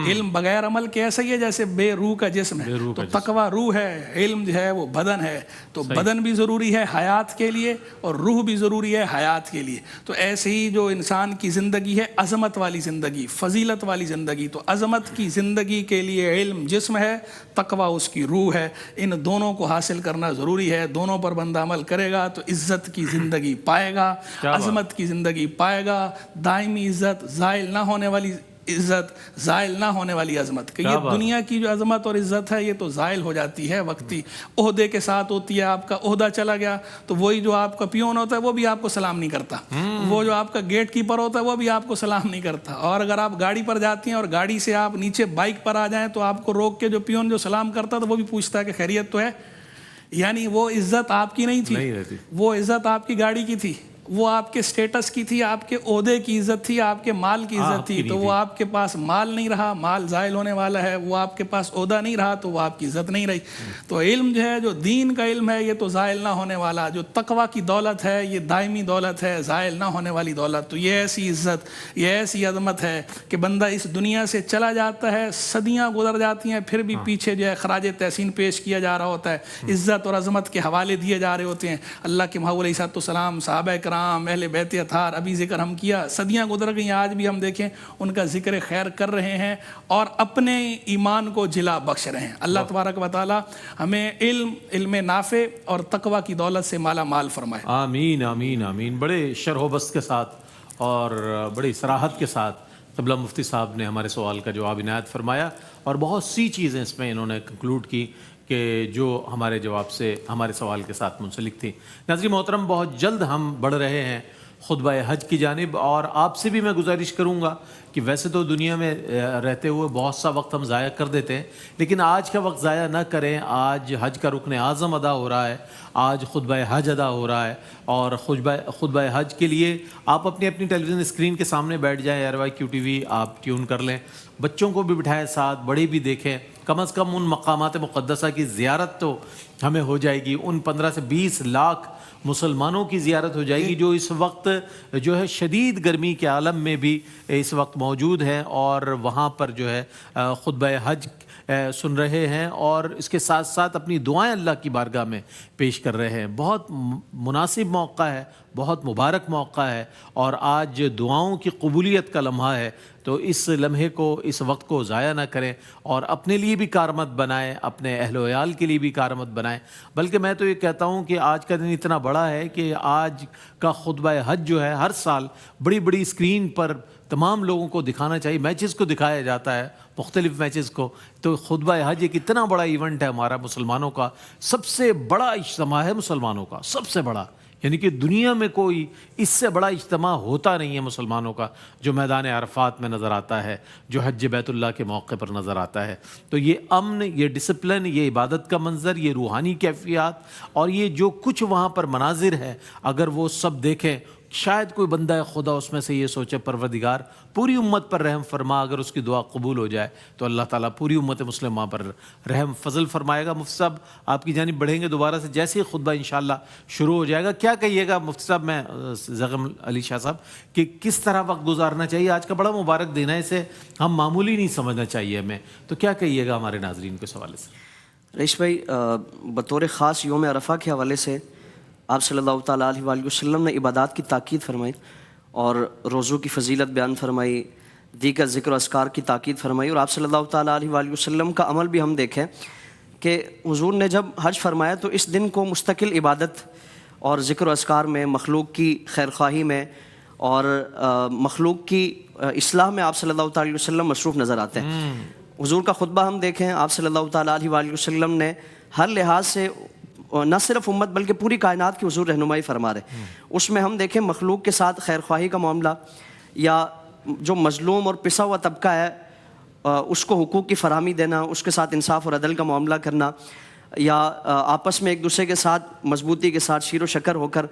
D: علم بغیر عمل کے ایسا ہی ہے جیسے بے روح کا جسم ہے. تو تقوی روح ہے، علم جو ہے وہ بدن ہے. تو بدن بھی ضروری ہے حیات کے لیے اور روح بھی ضروری ہے حیات کے لیے. تو ایسے ہی جو انسان کی زندگی ہے عظمت والی زندگی، فضیلت والی زندگی، تو عظمت کی زندگی کے لیے علم جسم ہے، تقوی اس کی روح ہے. ان دونوں کو حاصل کرنا ضروری ہے. دونوں پر بندہ عمل کرے گا تو عزت کی زندگی پائے گا، عظمت کی زندگی پائے گا، دائمی عزت، زائل نہ ہونے والی عزت، زائل نہ ہونے والی عظمت. کہ یہ دنیا کی جو عظمت اور عزت ہے یہ تو زائل ہو جاتی ہے، وقتی عہدے کے ساتھ ہوتی ہے. آپ کا عہدہ چلا گیا تو وہی جو آپ کا پیون ہوتا ہے وہ بھی آپ کو سلام نہیں کرتا، وہ جو آپ کا گیٹ کیپر ہوتا ہے وہ بھی آپ کو سلام نہیں کرتا. اور اگر آپ گاڑی پر جاتی ہیں اور گاڑی سے آپ نیچے بائک پر آ جائیں تو آپ کو روک کے جو پیون جو سلام کرتا تو وہ بھی پوچھتا ہے کہ خیریت تو ہے. یعنی وہ عزت آپ کی نہیں تھی، وہ عزت آپ کی گاڑی کی تھی، وہ آپ کے سٹیٹس کی تھی، آپ کے عہدے کی عزت تھی، آپ کے مال کی عزت تھی. تو وہ آپ کے پاس مال نہیں رہا، مال زائل ہونے والا ہے. وہ آپ کے پاس عہدہ نہیں رہا تو وہ آپ کی عزت نہیں رہی. تو علم جو ہے، جو دین کا علم ہے، یہ تو زائل نہ ہونے والا. جو تقوی کی دولت ہے یہ دائمی دولت ہے، زائل نہ ہونے والی دولت. تو یہ ایسی عزت، یہ ایسی عظمت ہے کہ بندہ اس دنیا سے چلا جاتا ہے، صدیاں گزر جاتی ہیں، پھر بھی پیچھے جو ہے خراج تحسین پیش کیا جا رہا ہوتا ہے، عزت اور عظمت کے حوالے دیے جا رہے ہوتے ہیں. اللہ کے محبوب علیہ السلام، صحابہ کرام، اہل بیت اطہار، ابھی ذکر ہم کیا، صدیاں گزر گئیں، آج بھی ہم دیکھیں ان کا ذکر خیر کر رہے ہیں اور اپنے ایمان کو جلا بخش رہے ہیں. اللہ تبارک و تعالی ہمیں علم نافع اور تقوی کی دولت سے مالا مال فرمائے.
C: آمین آمین آمین. بڑے شرح و بسط کے ساتھ اور بڑی صراحت کے ساتھ قبلہ مفتی صاحب نے ہمارے سوال کا جواب عنایت فرمایا، اور بہت سی چیزیں اس میں انہوں نے کنکلوڈ کی کہ جو ہمارے جواب سے ہمارے سوال کے ساتھ منسلک تھی. ناظرین محترم، بہت جلد ہم بڑھ رہے ہیں خطبہ حج کی جانب، اور آپ سے بھی میں گزارش کروں گا کہ ویسے تو دنیا میں رہتے ہوئے بہت سا وقت ہم ضائع کر دیتے ہیں، لیکن آج کا وقت ضائع نہ کریں. آج حج کا رکن اعظم ادا ہو رہا ہے، آج خطبہ حج ادا ہو رہا ہے، اور خطبہ حج کے لیے آپ اپنی ٹیلی ویژن اسکرین کے سامنے بیٹھ جائیں، RYQ TV آپ ٹیون کر لیں، بچوں کو بھی بٹھائیں ساتھ، بڑے بھی دیکھیں. کم از کم ان مقامات مقدسہ کی زیارت تو ہمیں ہو جائے گی، ان 15 سے 20 لاکھ مسلمانوں کی زیارت ہو جائے گی جو اس وقت جو ہے شدید گرمی کے عالم میں بھی اس وقت موجود ہیں، اور وہاں پر جو ہے خطبہ حج سن رہے ہیں، اور اس کے ساتھ ساتھ اپنی دعائیں اللہ کی بارگاہ میں پیش کر رہے ہیں. بہت مناسب موقع ہے، بہت مبارک موقع ہے، اور آج دعاؤں کی قبولیت کا لمحہ ہے. تو اس لمحے کو، اس وقت کو ضائع نہ کریں، اور اپنے لیے بھی کارآمد بنائیں، اپنے اہل و عیال کے لیے بھی کارآمد بنائیں. بلکہ میں تو یہ کہتا ہوں کہ آج کا دن اتنا بڑا ہے کہ آج کا خطبہ حج جو ہے ہر سال بڑی بڑی اسکرین پر تمام لوگوں کو دکھانا چاہیے. میچز کو دکھایا جاتا ہے، مختلف میچز کو. تو خطبہ حج ایک اتنا بڑا ایونٹ ہے ہمارا، مسلمانوں کا سب سے بڑا اجتماع ہے، مسلمانوں کا سب سے بڑا. یعنی کہ دنیا میں کوئی اس سے بڑا اجتماع ہوتا نہیں ہے مسلمانوں کا، جو میدان عرفات میں نظر آتا ہے، جو حج بیت اللہ کے موقع پر نظر آتا ہے. تو یہ امن، یہ ڈسپلن، یہ عبادت کا منظر، یہ روحانی کیفیات، اور یہ جو کچھ وہاں پر مناظر ہے، اگر وہ سب دیکھیں شاید کوئی بندہ خدا اس میں سے یہ سوچے پروردگار پوری امت پر رحم فرما، اگر اس کی دعا قبول ہو جائے تو اللہ تعالیٰ پوری امت مسلمہ پر رحم فضل فرمائے گا۔ مفتی صاحب آپ کی جانب بڑھیں گے دوبارہ سے، جیسے ہی خطبہ انشاءاللہ شروع ہو جائے گا کیا کہیے گا مفتی صاحب، میں زغم علی شاہ صاحب، کہ کس طرح وقت گزارنا چاہیے؟ آج کا بڑا مبارک دن ہے، اسے ہم معمولی نہیں سمجھنا چاہیے ہمیں، تو کیا کہیے گا ہمارے ناظرین کے حوالے سے؟
E: رئیس بھائی، بطور خاص یوم عرفہ کے حوالے سے آپ صلی اللہ تعالیٰ علیہ وآلہ وسلم نے عبادات کی تاکید فرمائی اور روزوں کی فضیلت بیان فرمائی، دیگر ذکر و اذکار کی تاکید فرمائی، اور آپ صلی اللہ تعالیٰ علیہ وآلہ وسلم کا عمل بھی ہم دیکھیں کہ حضور نے جب حج فرمایا تو اس دن کو مستقل عبادت اور ذکر و اذکار میں، مخلوق کی خیرخواہی میں اور مخلوق کی اصلاح میں آپ صلی اللہ تعالیٰ علیہ وسلم مصروف نظر آتے ہیں۔ حضور کا خطبہ ہم دیکھیں، آپ صلی اللہ تعالیٰ علیہ وآلہ وسلم نے ہر لحاظ سے نہ صرف امت بلکہ پوری کائنات کی حضور رہنمائی فرما رہے، اس میں ہم دیکھیں مخلوق کے ساتھ خیرخواہی کا معاملہ، یا جو مظلوم اور پسا ہوا طبقہ ہے اس کو حقوق کی فراہمی دینا، اس کے ساتھ انصاف اور عدل کا معاملہ کرنا، یا آپس میں ایک دوسرے کے ساتھ مضبوطی کے ساتھ شیر و شکر ہو کر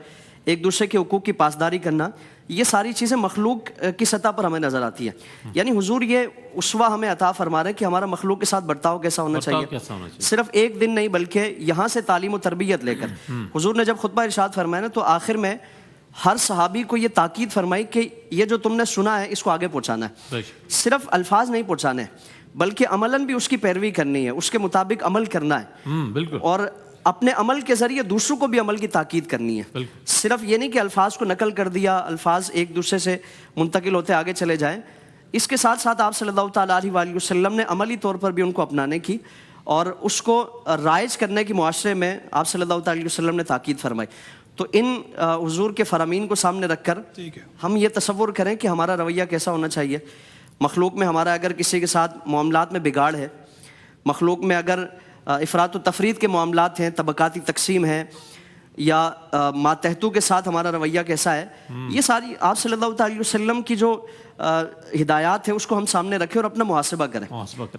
E: ایک دوسرے کے حقوق کی پاسداری کرنا، یہ ساری چیزیں مخلوق کی سطح پر ہمیں نظر آتی ہے۔ یعنی حضور یہ اسوہ ہمیں عطا فرما رہے ہیں کہ ہمارا مخلوق کے ساتھ برتاؤ کیسا ہونا چاہیے، صرف ایک دن نہیں بلکہ یہاں سے تعلیم و تربیت لے کر۔ حضور نے جب خطبہ ارشاد فرمایا نا تو آخر میں ہر صحابی کو یہ تاکید فرمائی کہ یہ جو تم نے سنا ہے اس کو آگے پہنچانا ہے، صرف الفاظ نہیں پہنچانے بلکہ عملاً بھی اس کی پیروی کرنی ہے، اس کے مطابق عمل کرنا ہے، اور اپنے عمل کے ذریعے دوسروں کو بھی عمل کی تاکید کرنی ہے۔ صرف یہ نہیں کہ الفاظ کو نقل کر دیا، الفاظ ایک دوسرے سے منتقل ہوتے آگے چلے جائیں، اس کے ساتھ ساتھ آپ صلی اللہ تعالیٰ علیہ وآلہ وسلم نے عملی طور پر بھی ان کو اپنانے کی اور اس کو رائج کرنے کی معاشرے میں آپ صلی اللہ تعالیٰ علیہ وسلم نے تاکید فرمائی۔ تو ان حضور کے فرامین کو سامنے رکھ کر ہم یہ تصور کریں کہ ہمارا رویہ کیسا ہونا چاہیے۔ مخلوق میں ہمارا اگر کسی کے ساتھ معاملات میں بگاڑ ہے، مخلوق میں اگر افراط و تفریط کے معاملات ہیں، طبقاتی تقسیم ہے، یا ماتحتو کے ساتھ ہمارا رویہ کیسا ہے، یہ ساری آپ صلی اللہ تعالیٰ علیہ وسلم کی جو ہدایات ہے اس کو ہم سامنے رکھیں اور اپنا محاسبہ کریں۔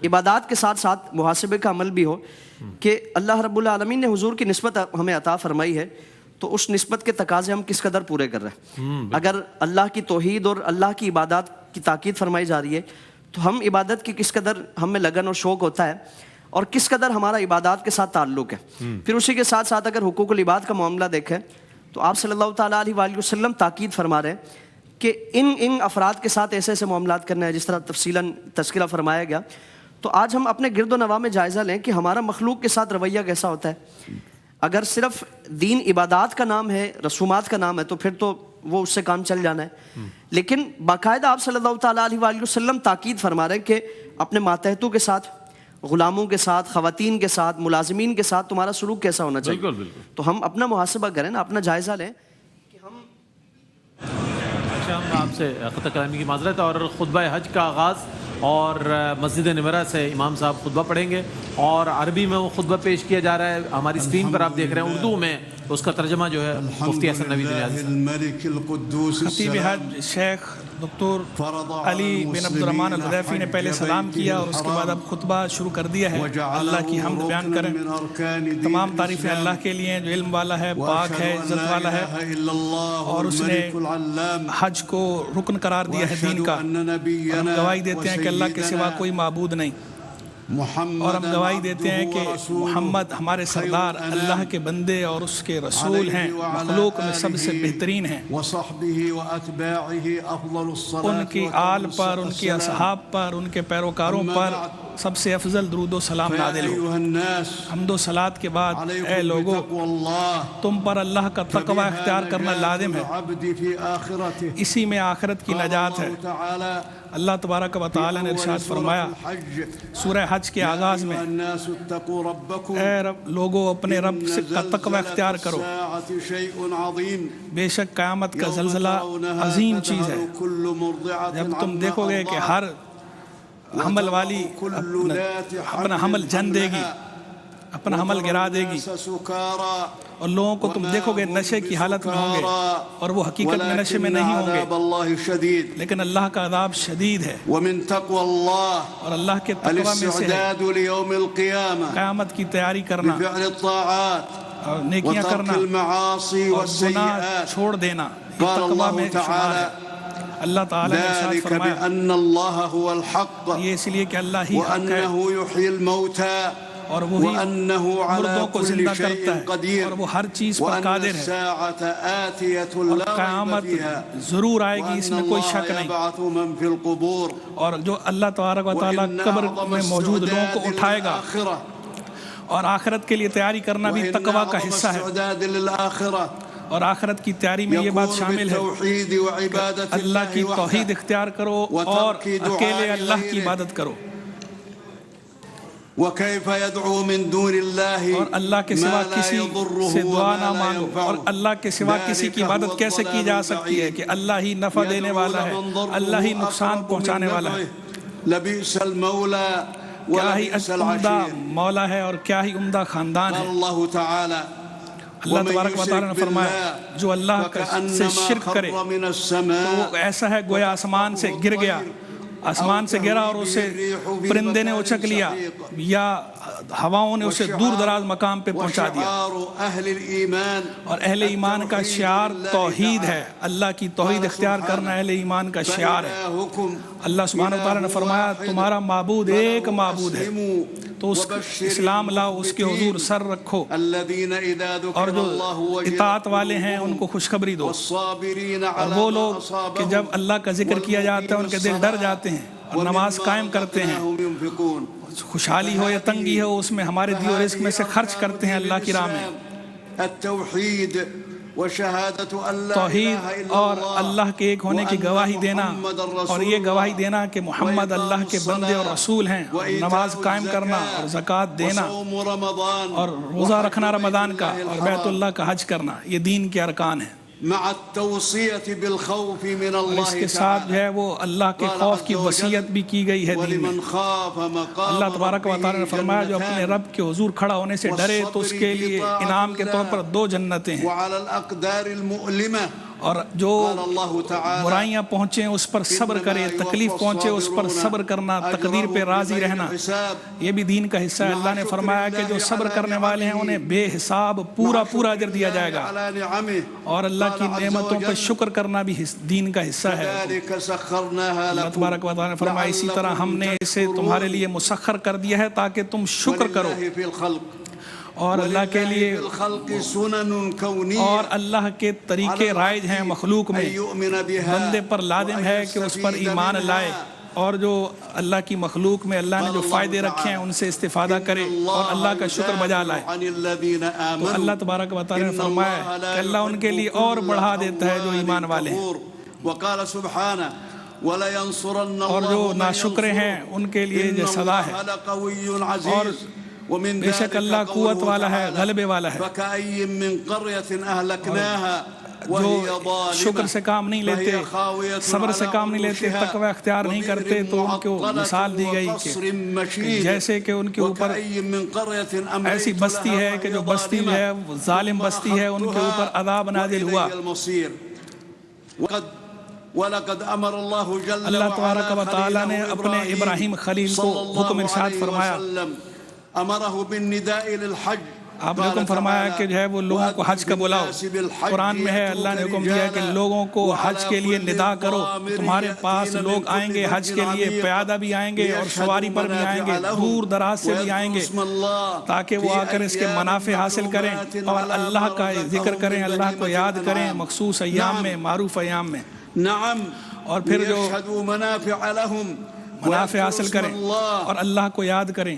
E: عبادات کے ساتھ ساتھ محاسبے کا عمل بھی ہو کہ اللہ رب العالمین نے حضور کی نسبت ہمیں عطا فرمائی ہے، تو اس نسبت کے تقاضے ہم کس قدر پورے کر رہے ہیں۔ اگر اللہ کی توحید اور اللہ کی عبادات کی تاکید فرمائی جا رہی ہے تو ہم عبادت کی کس قدر ہم میں لگن اور شوق ہوتا ہے اور کس قدر ہمارا عبادات کے ساتھ تعلق ہے۔ پھر اسی کے ساتھ ساتھ اگر حقوق العباد کا معاملہ دیکھیں تو آپ صلی اللہ تعالیٰ علیہ وآلہ وسلم تاکید فرما رہے ہیں کہ ان افراد کے ساتھ ایسے ایسے معاملات کرنا ہے جس طرح تفصیلاً تذکرہ فرمایا گیا۔ تو آج ہم اپنے گرد و نواح میں جائزہ لیں کہ ہمارا مخلوق کے ساتھ رویہ کیسا ہوتا ہے۔ اگر صرف دین عبادات کا نام ہے، رسومات کا نام ہے، تو پھر تو وہ اس سے کام چل جانا ہے، لیکن باقاعدہ آپ صلی اللہ تعالیٰ علیہ وآلہ وسلم تاکید فرما رہے ہیں کہ اپنے ماتحتوں کے ساتھ، غلاموں کے ساتھ، خواتین کے ساتھ، ملازمین کے ساتھ تمہارا سلوک کیسا ہونا چاہیے۔ بالکل بالکل۔ تو ہم اپنا محاسبہ کریں نا، اپنا جائزہ لیں کہ ہم
C: آپ سے قطع کلامی کی معذرت، اور خطبہ حج کا آغاز اور مسجد نمرہ سے امام صاحب خطبہ پڑھیں گے اور عربی میں وہ خطبہ پیش کیا جا رہا ہے، ہماری اسکرین پر آپ دیکھ رہے ہیں، اردو میں اس کا ترجمہ جو ہے مفتی حسن نوید نیازی
D: خطیب حج شیخ دکتر علی بن عبد الرحمن الحذیفی نے پہلے سلام کیا اور اس کے بعد اب خطبہ شروع کر دیا ہے۔ اللہ کی حمد بیان کریں، تمام تعریفیں اللہ کے لیے جو علم والا ہے، پاک ہے، عزت والا ہے، اور اس نے حج کو رکن قرار دیا ہے دین کا، اور ہم گواہی دیتے ہیں کہ اللہ کے سوا کوئی معبود نہیں، اور ہم گواہی دیتے ہیں کہ محمد ہمارے سردار اللہ کے بندے اور اس کے رسول ہیں، مخلوق میں سب سے بہترین ہیں، ان کی آل پر، ان کی اصحاب پر، ان کے پیروکاروں پر سب سے افضل درود و سلام نازل ہو۔ حمد و صلات کے بعد اے لوگو، تم پر اللہ کا تقوی اختیار کرنا لازم ہے، اسی میں آخرت کی نجات ہے۔ اللہ تبارک و تعالی نے ارشاد فرمایا سورہ حج کے آغاز میں، اے لوگو اپنے رب کا تقوی اختیار کرو، بے شک قیامت کا زلزلہ عظیم چیز ہے۔ جب تم دیکھو گے کہ ہر حمل والی اپنا حمل جن دے گی، اپنا حمل گرا دے گی، اور لوگوں کو تم دیکھو گے نشے کی حالت میں ہوں گے اور وہ حقیقت میں نشے میں نہیں ہوں گے، لیکن اللہ کا عذاب شدید ہے۔ اور اللہ کے تقوی میں سے قیامت کی تیاری کرنا اور نیکیاں کرنا اور گناہ چھوڑ دینا، قال الله تعالى اللہ تعالیٰ نے ارشاد
F: ذلك
D: فرمایا
F: بأن الله هو الحق
D: یہ اس لیے کہ اللہ ہی حق ہے
F: وأنه يحيي الموتى
D: اور وہی
F: وأنه
D: مردوں
F: على
D: کو
F: كل
D: زندہ
F: شيء
D: کرتا ہے
F: قدير
D: اور وہ ہر چیز پر
F: وأن
D: قادر ہے
F: الساعة آتية
D: اور
F: لا ريب
D: قیامت
F: فيها
D: ضرور آئے گی اس
F: وأن
D: میں کوئی
F: الله
D: شک نہیں
F: يبعث من في القبور
D: اور جو اللہ تبارک و تعالیٰ
F: وإن
D: قبر
F: أعظم
D: میں موجود لوگوں کو
F: السعداد
D: اٹھائے گا
F: للآخرة
D: اور آخرت کے لیے تیاری کرنا بھی
F: وإن
D: تقویٰ کا
F: أعظم
D: حصہ ہے
F: السعداد للآخرة
D: اور آخرت کی تیاری میں یہ بات
F: يكون
D: شامل ہے
F: بالتوحيد وعبادة
D: اللہ کی
F: الله
D: توحید
F: وحده
D: اختیار کرو اور
F: وترك دعاء
D: اکیلے اللہ کی
F: غيره.
D: عبادت کرو
F: وكيف يدعو من دون الله
D: اور اللہ کے سوا
F: ما لا
D: کسی
F: يضره
D: سے دعا
F: وما
D: نہ
F: لا
D: مانگو
F: ينفعه.
D: اور اللہ کے سوا کسی کی
F: ذلك
D: عبادت
F: هو
D: کیسے کی
F: الضلال
D: جا سکتی ہے
F: البعيد.
D: کہ اللہ ہی نفع دینے
F: يدعو
D: والا ہے
F: لمن ضره
D: اللہ ہی نقصان
F: أقرب من
D: پہنچانے والا ہے
F: نفعه. لبئس المولى
D: کیا ہی
F: ولبئس
D: عمدہ
F: العشير.
D: مولا ہے اور کیا ہی عمدہ خاندان
F: قال
D: ہے
F: الله تعالى
D: اللہ
F: ومن
D: تبارک و تعالیٰ نے
F: يشرك
D: فرمایا
F: بالله
D: جو اللہ سے
F: فكأنما
D: شرک کرے
F: خر من
D: تو
F: السماء
D: وہ ایسا ہے گویا آسمان سے گر گیا آسمان سے گرا اور اسے پرندے نے اچک لیا یا ہواؤں نے اسے دور دراز مقام پہ پہنچا دیا
F: وشعار أهل الإيمان
D: اور اہل ایمان کا شعار توحید ہے اللہ کی توحید اختیار کرنا اہل ایمان کا شعار ہے
F: فإلهكم
D: اللہ سبحانہ وتعالیٰ نے فرمایا تمہارا معبود ایک معبود ہے تو اس اسلام لاؤ اس کے حضور سر رکھو
F: الذين إذا
D: اور
F: ذكر
D: جو
F: الله وجلت
D: اطاعت والے ہیں ان کو خوشخبری دو
F: والصابرين
D: اور
F: على
D: وہ
F: ما
D: لوگ کہ جب
F: أصابهم
D: اللہ کا ذکر کیا جاتا ہے ان کے دل ڈر جاتے ہیں اور نماز قائم کرتے ہیں
F: ومما رزقناهم ينفقون.
D: خوشحالی ہو یا تنگی ہو اس میں ہمارے دیو رزق میں سے خرچ کرتے ہیں اللہ کی راہ میں
F: التوحید وشہادت اللہ
D: توحید اور اللہ کے ایک ہونے کی گواہی دینا اور یہ گواہی دینا کہ محمد اللہ کے بندے اور رسول ہیں اور نماز قائم کرنا اور زکوٰۃ دینا اور روزہ رکھنا رمضان کا اور بیت اللہ کا حج کرنا یہ دین کے ارکان ہیں
F: مع التوصیت بالخوف من
D: اور اس
F: اللہ
D: کے ساتھ جو ہے وہ اللہ کے خوف کی وصیت بھی کی گئی ہے دین میں
F: وَلِمَنْ خَافَ مَقَامَ
D: اللہ تبارک و تعالیٰ نے فرمایا جو اپنے رب کے حضور کھڑا ہونے سے ڈرے تو اس کے لیے انعام کے طور پر 2 جنتیں ہیں
F: وعلى الأقدار المؤلمة
D: اور جو
F: قال اللہ تعالی
D: برائیاں پہنچیں اس پر صبر کرے تکلیف پہنچے اس پر صبر کرنا تقدیر پہ راضی رہنا یہ بھی دین کا حصہ ہے اللہ نے فرمایا کہ جو صبر کرنے والے ہیں انہیں بے حساب پورا اجر دیا جائے گا
F: على نعمه
D: اور اللہ کی نعمتوں پر شکر کرنا بھی دین کا حصہ ہے
F: ذلك سخرناها
D: اللہ
F: لكم
D: تبارک و تعالیٰ نے فرمایا اسی طرح ہم نے اسے تمہارے لیے مسخر کر دیا ہے تاکہ تم شکر کرو
F: ولله في الخلق
D: اور اللہ کے لیے
F: الخلق سنن كونية
D: اور اللہ کے طریقے رائج ہیں مخلوق میں
F: أن يؤمن بها
D: بندے پر لازم ہے کہ اس پر ایمان لائے اور جو اللہ کی مخلوق میں اللہ نے جو فائدے رکھے ہیں ان سے استفادہ کرے اور اللہ کا شکر بجا لائے
F: عن الذين
D: تو
F: آمنوا
D: اللہ تبارک و تعالیٰ نے فرمایا کہ اللہ ان کے لیے اور بڑھا دیتا ہے جو ایمان والے ہیں
F: وقال سبحانه ولا ينصرن
D: اور جو
F: الله من
D: ناشکرے ہیں ان کے لیے یہ سزا ہے
F: قوي
D: اور
F: عزيز ومن
D: بے شک اللہ قوت والا ہے غلبے والا ہے
F: فكأي من قرية أهلكناها
D: جو شکر سے کام نہیں لیتے صبر سے کام نہیں لیتے تقوی اختیار نہیں کرتے تو ان کو مثال دی گئی کہ جیسے کہ ان کے اوپر ایسی بستی ہے کہ جو بستی جو ہے ظالم بستی ہے ان کے اوپر عذاب نازل ہوا اللہ تبارک و تعالیٰ نے اپنے ابراہیم خلیل کو حکم ارشاد فرمایا
F: امرہ بالنداء للحج
D: آپ نے حکم فرمایا کہ جو ہے وہ لوگوں کو حج کا بلاؤ قرآن میں ہے اللہ نے حکم دیا کہ لوگوں کو حج کے لیے ندا کرو تمہارے پاس لوگ آئیں گے حج کے لیے پیادہ بھی آئیں گے اور سواری پر بھی آئیں گے دور دراز سے بھی آئیں گے تاکہ وہ آ کر اس کے منافع حاصل کریں اور اللہ کا ذکر کریں اللہ کو یاد کریں مخصوص ایام میں معروف ایام میں
F: نعم
D: اور پھر جو منافع حاصل کریں اور اللہ کو یاد کریں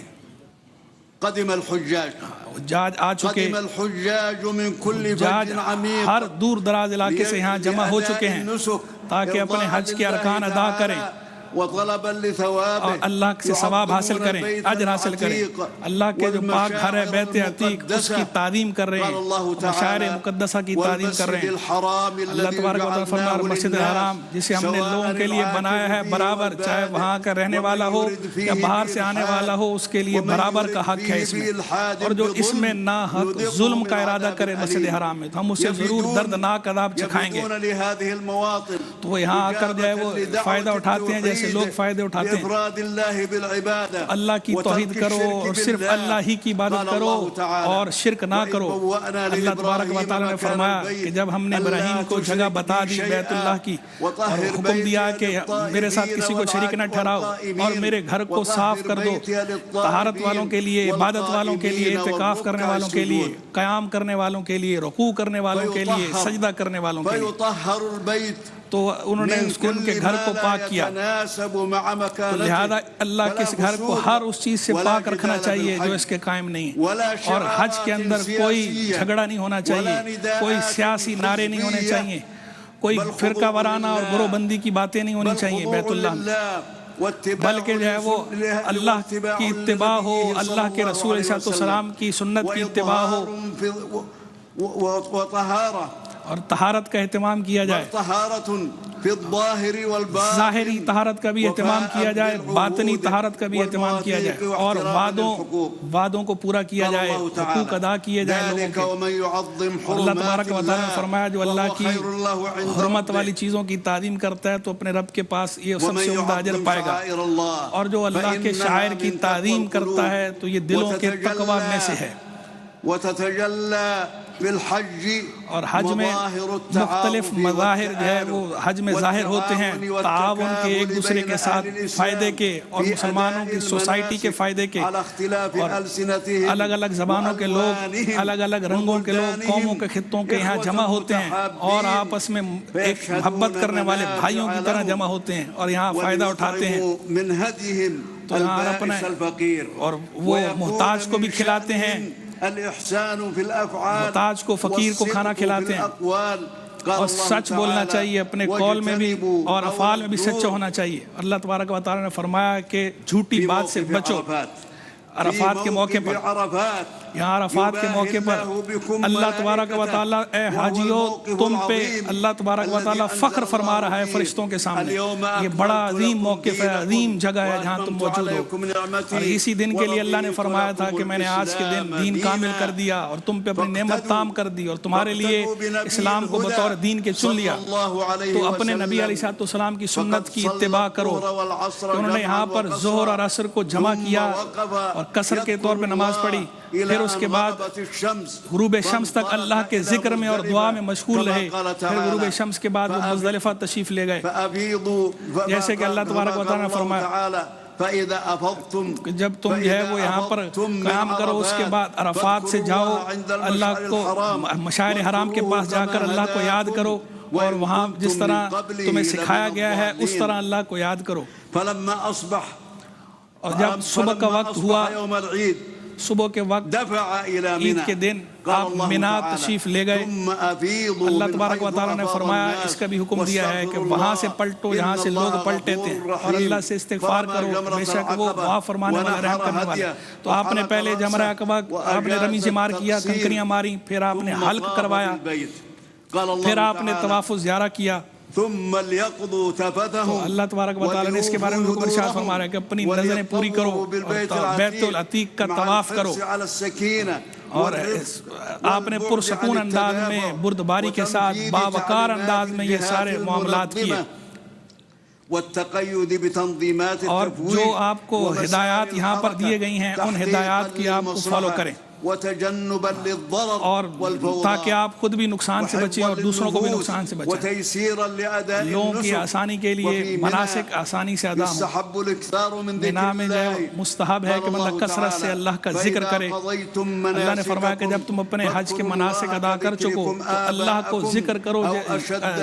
F: قدم الحجاج
D: حجاج آ چکے
F: قدم الحجاج من كل
D: حجاج
F: فج عميق
D: ہر دور دراز علاقے سے یہاں جمع ہو چکے ہیں تاکہ اپنے حج کے ارکان ادا کریں
F: وطلبا لثوابه
D: اور اللہ سے ثواب حاصل کریں اجر حاصل کریں اللہ کے جو پاک گھر ہے بیت عتیق اس کی تعظیم کر رہے ہیں مشاعر مقدسہ کی تعظیم کر رہے ہیں اللہ تبارک و تعالیٰ فرمایا مسجد الحرام جسے ہم نے لوگوں کے لیے بنایا ہے برابر چاہے وہاں کا رہنے والا ہو یا باہر سے آنے والا ہو اس کے لیے برابر کا حق ہے اس میں اور جو اس میں نا حق ظلم کا ارادہ کرے مسجد حرام میں تو ہم اسے ضرور دردناک عذاب چکھائیں گے تو وہ یہاں آ کر جو ہے وہ فائدہ اٹھاتے ہیں جیسے لوگ فائدے اٹھاتے ہیں. اللہ کی توحید کرو اور صرف اللہ ہی کی عبادت کرو اور شرک نہ کرو. اللہ تبارک و تعالیٰ نے فرمایا کہ جب ہم نے ابراہیم کو جگہ بتا دی بیت اللہ کی اور حکم دیا کہ میرے ساتھ کسی کو شریک نہ ٹھہراؤ اور میرے گھر کو صاف کر دو طہارت والوں کے لیے، عبادت والوں کے لیے، اعتکاف کرنے والوں کے لیے، قیام کرنے والوں کے لیے، رکوع کرنے والوں کے لیے، سجدہ کرنے والوں کے لیے، تو انہوں نے ان کے گھر کو پاک کیا. تو لہذا اللہ کے اس گھر کو ہر اس چیز سے پاک رکھنا چاہیے جو اس کے قائم نہیں ہے. اور حج کے اندر کوئی جھگڑا نہیں ہونا چاہیے، کوئی سیاسی نعرے نہیں ہونے چاہیے، کوئی فرقہ وارانہ اور گروہ بندی کی باتیں نہیں ہونی چاہیے بیت اللہ میں، بلکہ جو ہے وہ اللہ کی اتباع ہو، اللہ کے رسول علیہ السلام کی سنت کی اتباع ہو اور طہارت کا اہتمام کیا جائے. ظاہری طہارت کا بھی اہتمام کیا جائے، باطنی طہارت کا بھی اہتمام کیا جائے اور وعدوں کو پورا کیا جائے، حقوق ادا کیے جائیں لوگوں کے. اللہ تبارک و تعالیٰ نے فرمایا جو اللہ کی حرمت والی چیزوں کی تعظیم کرتا ہے تو اپنے رب کے پاس یہ سب سے عمدہ اجر پائے گا، اور جو اللہ کے شاعر کی تعظیم کرتا ہے تو یہ دلوں کے تقویٰ میں سے ہے. اور حج میں مختلف مظاہر جو ہے وہ حج میں ظاہر ہوتے ہیں، تعاون کے، ایک دوسرے کے ساتھ فائدے کے اور مسلمانوں کی سوسائٹی کے فائدے کے، اور الگ الگ زبانوں کے لوگ، الگ الگ رنگوں کے لوگ، قوموں کے خطوں کے یہاں جمع ہوتے ہیں اور آپس میں ایک محبت کرنے والے بھائیوں کی طرح جمع ہوتے ہیں اور یہاں فائدہ اٹھاتے ہیں. تو یہاں اپنا اور وہ محتاج کو بھی کھلاتے ہیں، محتاج کو، فقیر کو کھانا کھلاتے ہیں، اور سچ بولنا چاہیے، اپنے قول میں بھی اور افعال میں بھی سچا ہونا چاہیے. اللہ تبارک و تعالیٰ نے فرمایا کہ جھوٹی بات سے بچو. عرفات کے موقع پر، یہاں عرفات کے موقع پر اللہ تبارک و تعالیٰ اے حاجیوں تم پہ اللہ تبارک و تعالیٰ فخر فرما رہا ہے فرشتوں کے سامنے. یہ بڑا عظیم موقف ہے، عظیم جگہ ہے جہاں تم موجود ہو. اور اسی دن کے لیے اللہ نے فرمایا تھا کہ میں نے آج کے دن دین کامل کر دیا اور تم پہ اپنی نعمت تام کر دی اور تمہارے لیے اسلام کو بطور دین کے چن لیا. تو اپنے نبی علیہ السلام کی سنت کی اتباع کرو. انہوں نے یہاں پر ظہر اور عصر کو جمع کیا اور قصر کے طور پہ نماز پڑھی. پھر اس کے بعد غروب شمس تک اللہ کے ذکر میں اور دعا میں مشغول رہے. پھر غروب شمس کے بعد وہ مزدلفہ تشریف لے گئے، جیسے کہ اللہ تبارک و تعالیٰ نے فرمایا جب تم جو ہے وہ یہاں پر قیام کرو اس کے بعد عرفات سے جاؤ، اللہ کو مشاعر حرام کے پاس جا کر اللہ کو یاد کرو اور وہاں جس طرح تمہیں سکھایا گیا ہے اس طرح اللہ کو یاد کرو. اور جب صبح کا وقت ہوا، صبح کے وقت عید کے دن آپ مینا تشریف لے گئے. اللہ تبارک و تعالیٰ نے فرمایا، اس کا بھی حکم دیا ہے کہ وہاں سے پلٹو، یہاں سے لوگ پلٹے تھے، اور اللہ سے استغفار کرو، بے شک وہ معاف فرمانے والا، رحم کرنے والا. تو آپ نے پہلے جمرہ عقبہ آپ نے رمی جمار کیا، کنکریاں ماری، پھر آپ نے حلق کروایا، پھر آپ نے طواف زیارہ کیا. تو اللہ تبارک و تعالیٰ نے اس کے بارے میں حکم ارشاد فرما رہا ہے کہ اپنی نظریں پوری کرو اور بیت العتیق کا طواف کرو. اور آپ نے پرسکون انداز میں، بردباری کے ساتھ، باوقار انداز میں یہ سارے معاملات کیے. اور جو آپ کو ہدایات یہاں پر دیے گئی ہیں ان ہدایات کی آپ کو فالو کریں، اور تاکہ آپ خود بھی نقصان سے بچیں اور دوسروں کو بھی نقصان سے بچیں. لوگوں کی آسانی کے لیے مناسک آسانی سے ادا ہوں. مینا میں جو مستحب ہے کہ بندہ کثرت سے اللہ کا ذکر کرے. اللہ نے فرمایا کہ جب تم اپنے حج کے مناسک ادا کر چکو تو اللہ کو ذکر کرو،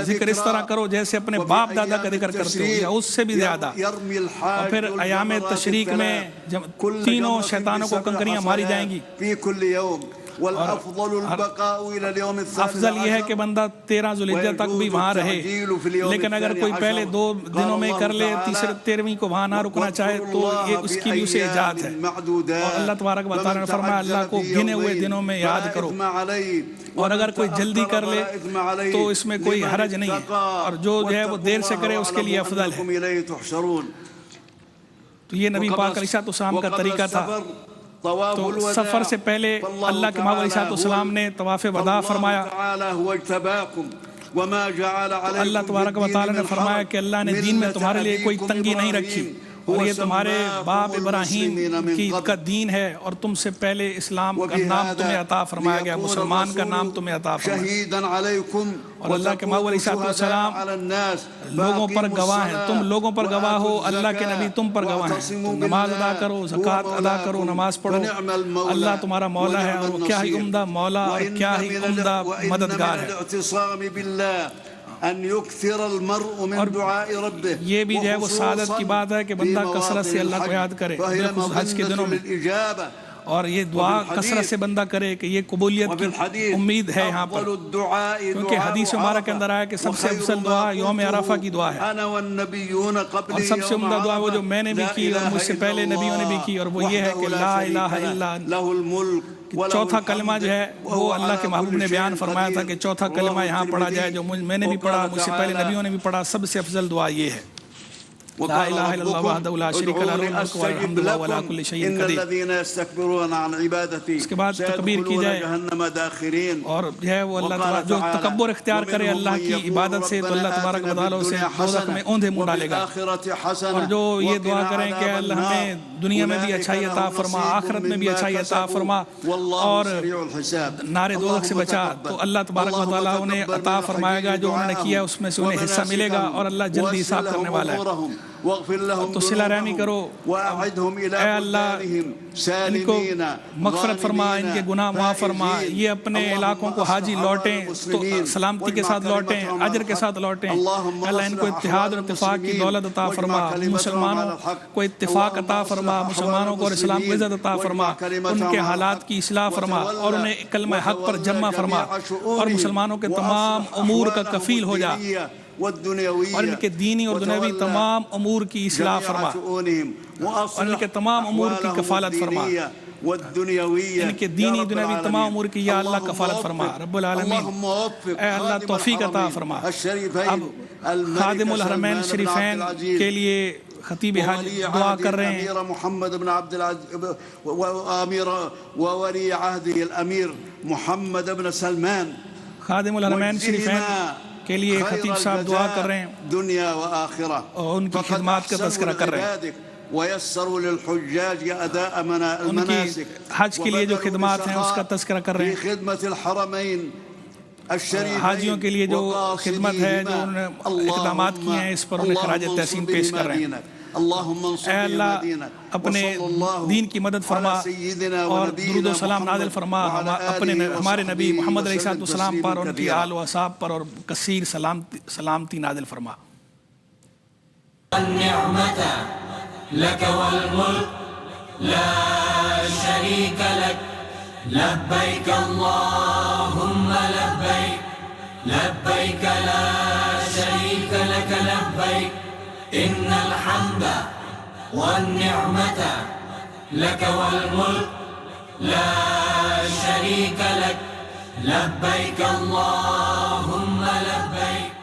D: ذکر اس طرح کرو جیسے اپنے باپ دادا کا ذکر کرتے ہو یا اس سے بھی زیادہ. اور پھر ایام تشریق میں تینوں شیطانوں کو کنکریاں ماری جائیں گی. افضل یہ ہے کہ بندہ 13 ذوالحجہ تک بھی وہاں رہے، لیکن اگر کوئی پہلے 2 دنوں میں کر لے، 13ویں کو وہاں نہ رکنا چاہے تو یہ اس کی بھی اسے اجازت ہے. اور اللہ تبارک و تعالیٰ نے فرمایا اللہ کو گنے ہوئے دنوں میں یاد کرو، اور اگر کوئی جلدی کر لے تو اس میں کوئی حرج نہیں ہے، اور جو ہے وہ دیر سے کرے اس کے لیے افضل ہے. تو یہ نبی پاک علیہ السلام کا طریقہ تھا. تو سفر سے پہلے اللہ کے محبوب علیہ السلام نے طواف وداع فرمایا.
F: وما جعل عليكم
D: اللہ تبارک و تعالیٰ نے فرمایا کہ اللہ نے دین میں تمہارے لیے کوئی تنگی نہیں رکھی، اور یہ تمہارے باپ ابراہیم کا دین ہے، اور تم سے پہلے اسلام کا نام تمہیں عطا فرمایا گیا، مسلمان کا نام تمہیں عطا فرمایا گیا، اور اللہ کے محبوب علیہ السلام لوگوں پر گواہ ہیں، تم لوگوں پر گواہ ہو، اللہ کے نبی تم پر گواہ ہیں، تم نماز ادا کرو، زکوٰۃ ادا کرو، نماز پڑھو، اللہ تمہارا مولا ہے، اور وہ کیا ہی عمدہ مولا اور کیا ہی عمدہ مددگار ہے۔ اور یہ بھی جو ہے وہ سعادت کی بات ہے کہ بندہ کثرت سے اللہ کو یاد کرے حج کے دنوں میں، اور یہ دعا کثرت سے بندہ کرے کہ یہ قبولیت کی امید ہے یہاں پر، کیونکہ حدیث مبارک کے اندر آیا کہ سب سے افضل دعا یوم عرفہ کی دعا ہے، اور سب سے عمدہ دعا وہ جو میں نے بھی کی اور مجھ سے پہلے نبیوں نے بھی کی، اور وہ یہ ہے کہ لا الہ الا انت۔ چوتھا کلمہ جو ہے وہ اللہ کے محبوب نے بیان فرمایا تھا کہ چوتھا کلمہ یہاں پڑھا جائے، جو میں نے بھی پڑھا، مجھ سے پہلے نبیوں نے بھی پڑھا، سب سے افضل دعا یہ ہے، لا الہ الا اللہ وحدہ لا شریک لہ لہ الملک والحمد للہ وعلی کل شیء قدیر۔ اس کے بعد تکبیر کی جائے، اور جو ہے وہ اللہ تعالیٰ جو تکبر اختیار کرے اللہ کی عبادت سے تو اللہ تبارک و تعالیٰ اسے دوزخ میں اوندھے منہ ڈالے گا، اور جو یہ دعا کریں کہ اللہ ہمیں دنیا میں بھی اچھائی عطا فرما، آخرت میں بھی اچھائی عطا فرما، اور نار دوزخ سے بچا، تو اللہ تبارک و تعالیٰ انہیں عطا فرمائے گا، جو انہوں نے کیا اس میں سے انہیں حصہ ملے گا، اور اللہ جلدی حساب کرنے والا ہے۔ تو صلہ رحمی کرو، اے اللہ ان کو مغفرت فرما، ان کے گناہ معاف فرما، یہ اپنے علاقوں کو حاجی لوٹیں تو سلامتی کے ساتھ لوٹیں، اجر کے ساتھ لوٹیں، اللہ ان کو اتحاد اور اتفاق کی دولت عطا فرما، مسلمانوں کو اتفاق عطا فرما، مسلمانوں کو اور اسلام کو عزت عطا فرما، ان کے حالات کی اصلاح فرما، اور انہیں کلمہ حق پر جمع فرما، اور مسلمانوں کے تمام امور کا کفیل ہو جا، اور ان کے دینی اور دنیاوی تمام امور کی اصلاح فرما، اور ان کے تمام امور کی کفالت فرما، ان کے دینی دنیاوی تمام امور کی یا اللہ کفالت فرما رب العالمین۔ اے اللہ توفیق عطا فرما۔ اب خادم الحرمین شریفین کے لیے خطیب حاج دعا کر رہے ہیں،
F: محمد بن عبد العزیز وولی عہدہ الامیر محمد بن سلمان،
D: خادم الحرمین شریفین کے لیے خطیب صاحب دعا کر رہے ہیں،
F: دنیا و آخرہ،
D: اور ان کی خدمات کا تذکرہ کر رہے ہیں،
F: ويسروا للحجاج اداء
D: ان کی
F: المناسك
D: حج کے لیے جو خدمات ہیں اس کا تذکرہ کر رہے ہیں،
F: في خدمة الحرمين الشریفین،
D: حاجیوں کے لیے جو خدمت ہے، جو انہوں نے اقدامات کیے ہیں، اس پر انہیں خراج تحسین پیش کر رہے ہیں۔ اے اللہ اپنے دین کی مدد فرما اور درود و سلام نازل فرما ہمارے نبی محمد علیہ السلام پر، ان کی آل و اصحاب پر، اور کثیر سلامتی نازل فرما۔
A: النعمت لك والملك لا شريك لك لبيك اللهم لبيك لبيك لا شريك لك لبيك إن الحمد والنعمة لك والملك لا شريك لك لبيك اللهم لبيك